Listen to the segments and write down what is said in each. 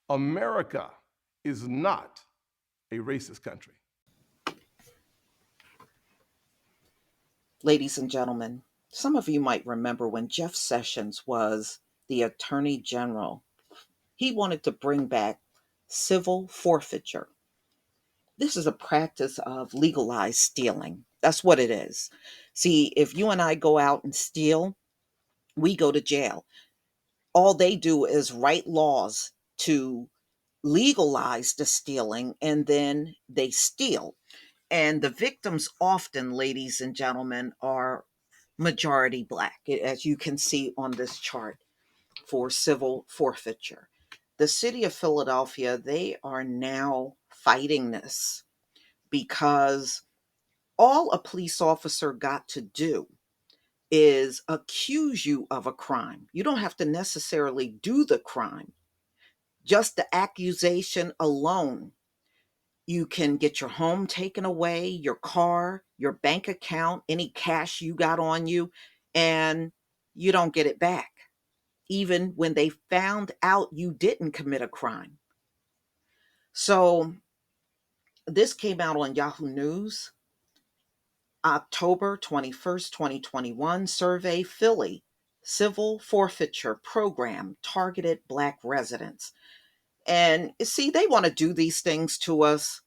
America is not a racist country. Ladies and gentlemen, some of you might remember when Jeff Sessions was the Attorney General, he wanted to bring back civil forfeiture. This is a practice of legalized stealing. That's what it is. See, if you and I go out and steal, we go to jail. All they do is write laws to legalize the stealing, and then they steal. And the victims often, ladies and gentlemen, are majority Black, as you can see on this chart for civil forfeiture. The city of Philadelphia, they are now fighting this because all a police officer got to do is accuse you of a crime. You don't have to necessarily do the crime. Just the accusation alone, you can get your home taken away, your car, your bank account, any cash you got on you, and you don't get it back, even when they found out you didn't commit a crime. So this came out on Yahoo News, October 21st, 2021. Survey Philly Civil Forfeiture Program targeted Black residents. And see, they want to do these things to us,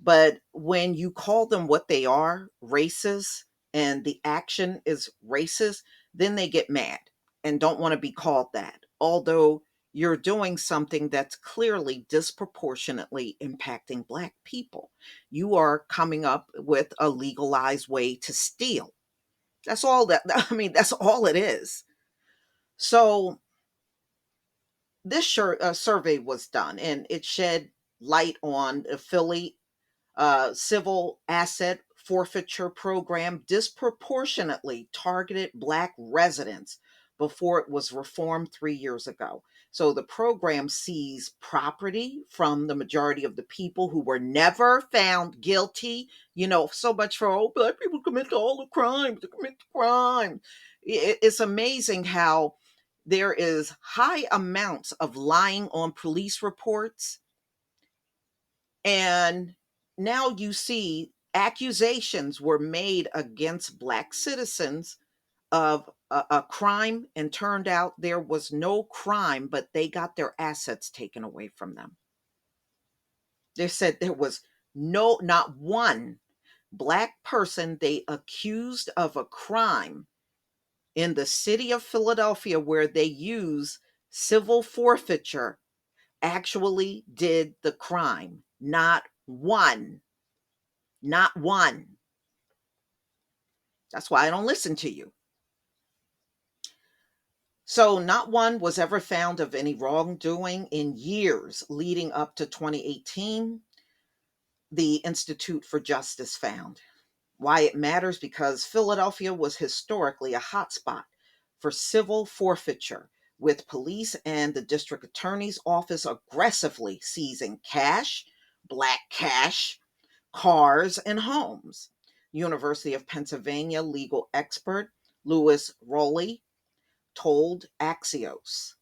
but when you call them what they are, racist, and the action is racist, then they get mad and don't want to be called that. Although you're doing something that's clearly disproportionately impacting Black people. You are coming up with a legalized way to steal. That's all that, I mean, that's all it is. So this survey was done and it shed light on the Philly civil asset forfeiture program disproportionately targeted Black residents before it was reformed 3 years ago. So the program seized property from the majority of the people who were never found guilty. You know, so much for, oh, Black people commit all the crimes, they commit the crime. It's amazing how there is high amounts of lying on police reports, and now you see accusations were made against Black citizens of a crime, and turned out there was no crime, but they got their assets taken away from them. They said there was not one Black person they accused of a crime in the city of Philadelphia where they use civil forfeiture actually did the crime. Not one. Not one. That's why I don't listen to you. So, not one was ever found of any wrongdoing in years leading up to 2018, the Institute for Justice found. Why it matters? Because Philadelphia was historically a hotspot for civil forfeiture, with police and the district attorney's office aggressively seizing cash, Black cash, cars, and homes. University of Pennsylvania legal expert Louis Rowley told Axios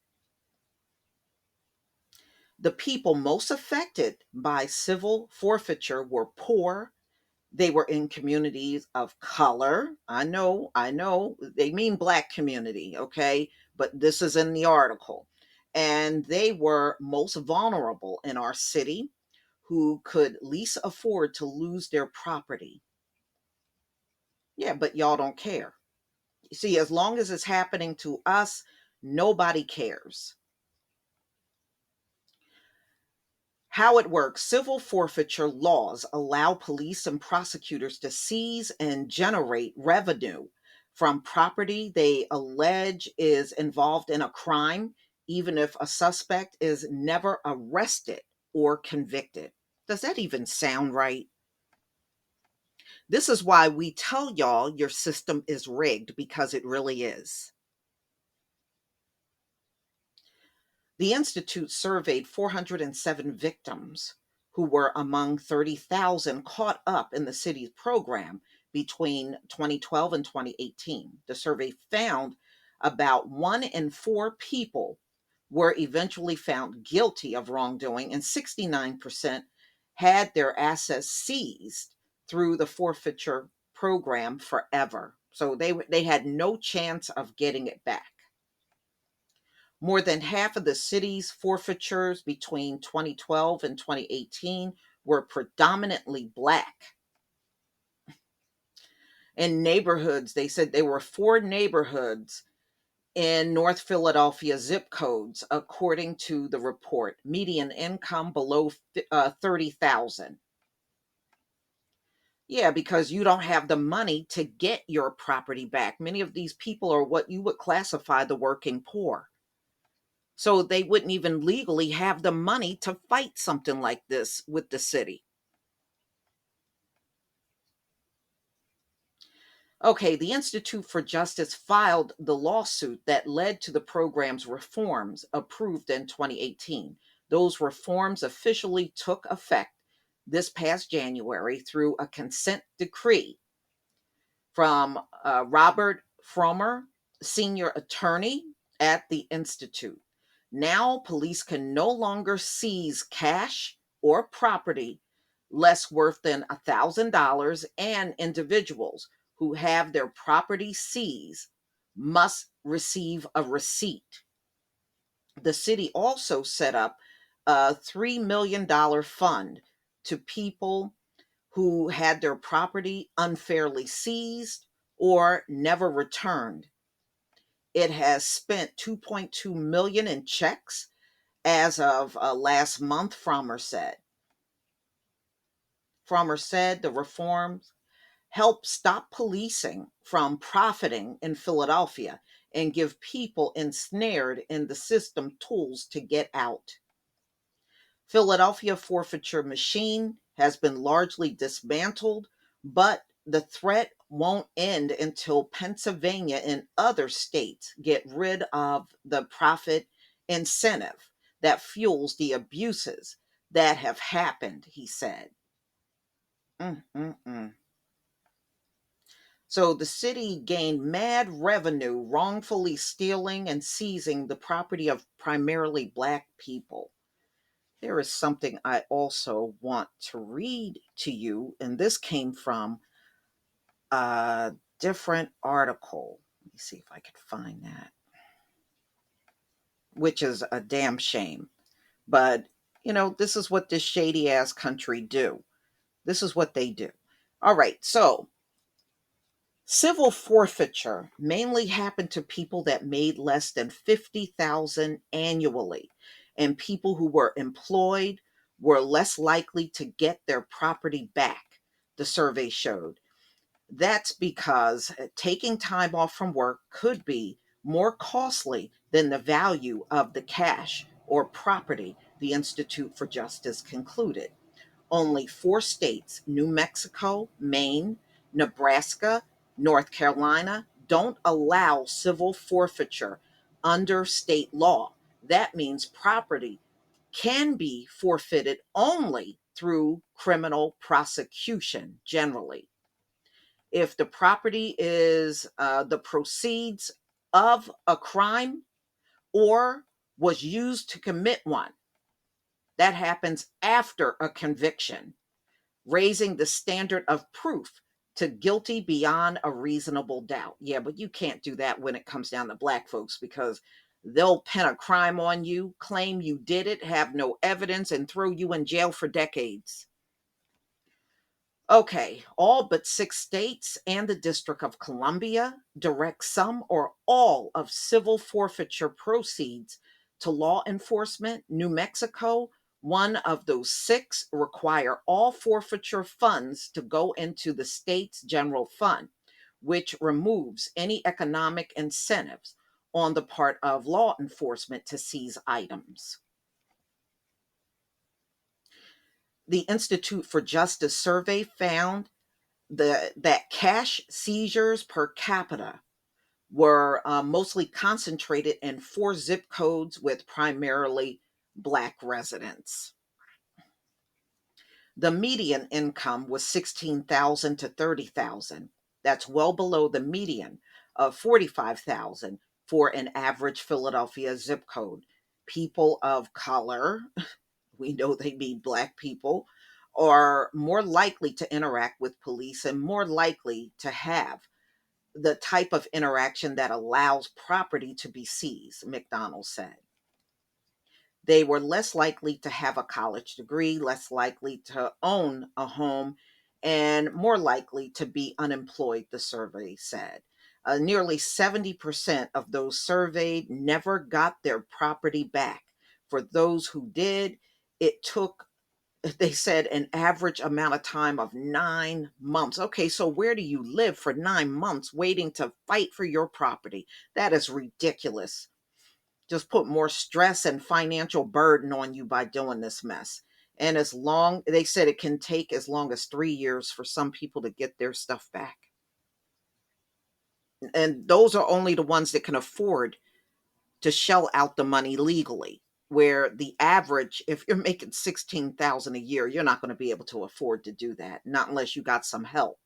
the people most affected by civil forfeiture were poor. They were in communities of color. I know, they mean Black community, okay? But this is in the article. And they were most vulnerable in our city, who could least afford to lose their property. Yeah, but y'all don't care. See, as long as it's happening to us, nobody cares. How it works: civil forfeiture laws allow police and prosecutors to seize and generate revenue from property they allege is involved in a crime, even if a suspect is never arrested or convicted. Does that even sound right? This is why we tell y'all your system is rigged, because it really is. The Institute surveyed 407 victims who were among 30,000 caught up in the city's program between 2012 and 2018. The survey found about 1 in 4 people were eventually found guilty of wrongdoing, and 69% had their assets seized through the forfeiture program forever. So they had no chance of getting it back. More than half of the city's forfeitures between 2012 and 2018 were predominantly Black. In neighborhoods, they said there were 4 neighborhoods in North Philadelphia zip codes, according to the report. Median income below 30,000. Yeah, because you don't have the money to get your property back. Many of these people are what you would classify the working poor. So they wouldn't even legally have the money to fight something like this with the city. Okay, the Institute for Justice filed the lawsuit that led to the program's reforms approved in 2018. Those reforms officially took effect this past January through a consent decree from Robert Frommer, senior attorney at the Institute. Now, police can no longer seize cash or property less worth than $1,000, and individuals who have their property seized must receive a receipt. The city also set up a $3 million fund to people who had their property unfairly seized or never returned. It has spent 2.2 million in checks as of last month, Frommer said. Frommer said the reforms help stop policing from profiting in Philadelphia and give people ensnared in the system tools to get out. Philadelphia forfeiture machine has been largely dismantled, but the threat won't end until Pennsylvania and other states get rid of the profit incentive that fuels the abuses that have happened, he said. Mm-mm-mm. So the city gained mad revenue wrongfully stealing and seizing the property of primarily Black people. There is something I also want to read to you, and this came from a different article. Let me see if I can find that, which is a damn shame. But, this is what this shady ass country do. This is what they do. All right, so civil forfeiture mainly happened to people that made less than 50,000 annually, and people who were employed were less likely to get their property back, the survey showed. That's because taking time off from work could be more costly than the value of the cash or property, the Institute for Justice concluded. Only 4 states, New Mexico, Maine, Nebraska, North Carolina, don't allow civil forfeiture under state law. That means property can be forfeited only through criminal prosecution generally. If the property is the proceeds of a crime or was used to commit one, that happens after a conviction, raising the standard of proof to guilty beyond a reasonable doubt. Yeah, but you can't do that when it comes down to Black folks, because they'll pin a crime on you, claim you did it, have no evidence, and throw you in jail for decades. Okay, all but 6 states and the District of Columbia direct some or all of civil forfeiture proceeds to law enforcement. New Mexico, one of those 6, require all forfeiture funds to go into the state's general fund, which removes any economic incentives on the part of law enforcement to seize items. The Institute for Justice survey found that cash seizures per capita were mostly concentrated in 4 zip codes with primarily Black residents. The median income was 16,000 to 30,000. That's well below the median of 45,000 for an average Philadelphia zip code. People of color, we know they mean Black people, are more likely to interact with police and more likely to have the type of interaction that allows property to be seized, McDonald said. They were less likely to have a college degree, less likely to own a home, and more likely to be unemployed, the survey said. Nearly 70% of those surveyed never got their property back. For those who did, it took, they said, an average amount of time of 9 months. Okay, so where do you live for 9 months waiting to fight for your property? That is ridiculous. Just put more stress and financial burden on you by doing this mess. And as long, they said it can take as long as 3 years for some people to get their stuff back. And those are only the ones that can afford to shell out the money legally. Where the average, if you're making 16,000 a year, you're not going to be able to afford to do that, not unless you got some help.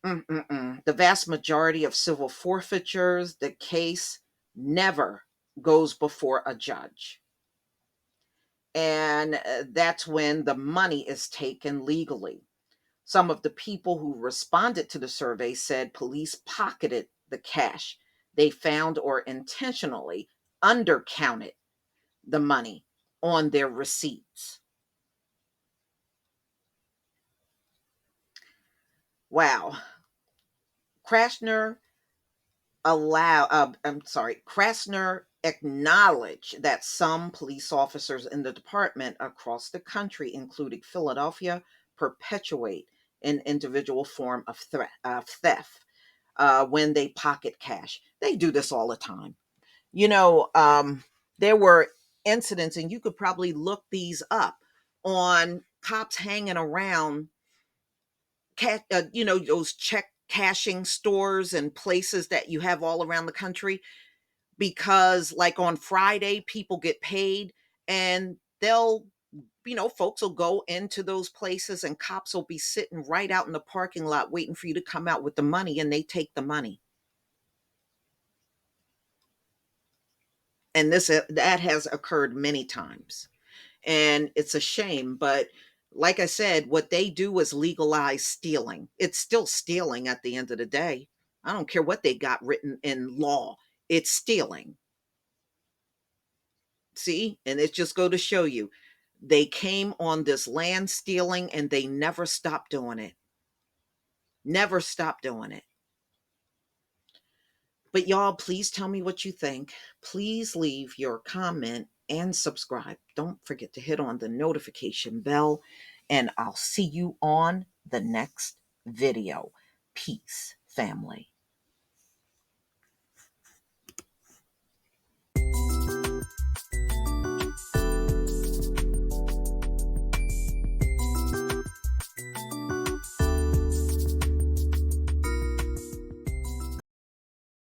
The vast majority of civil forfeitures, the case never goes before a judge. And that's when the money is taken legally. Some of the people who responded to the survey said police pocketed the cash they found or intentionally undercounted the money on their receipts. Wow. Krasner Krasner acknowledged that some police officers in the department across the country, including Philadelphia, perpetuate an individual form of theft when they pocket cash. They do this all the time. You know, there were incidents, and you could probably look these up on cops hanging around, those check cashing stores and places that you have all around the country, because like on Friday people get paid, and they'll, folks will go into those places and cops will be sitting right out in the parking lot waiting for you to come out with the money, and they take the money. And this that has occurred many times, and it's a shame, but like I said, what they do is legalize stealing. It's still stealing at the end of the day. I don't care what they got written in law, it's stealing. See, and it just go to show you, they came on this land stealing and they never stopped doing it. Never stopped doing it. But y'all, please tell me what you think. Please leave your comment and subscribe. Don't forget to hit on the notification bell, and I'll see you on the next video. Peace, family.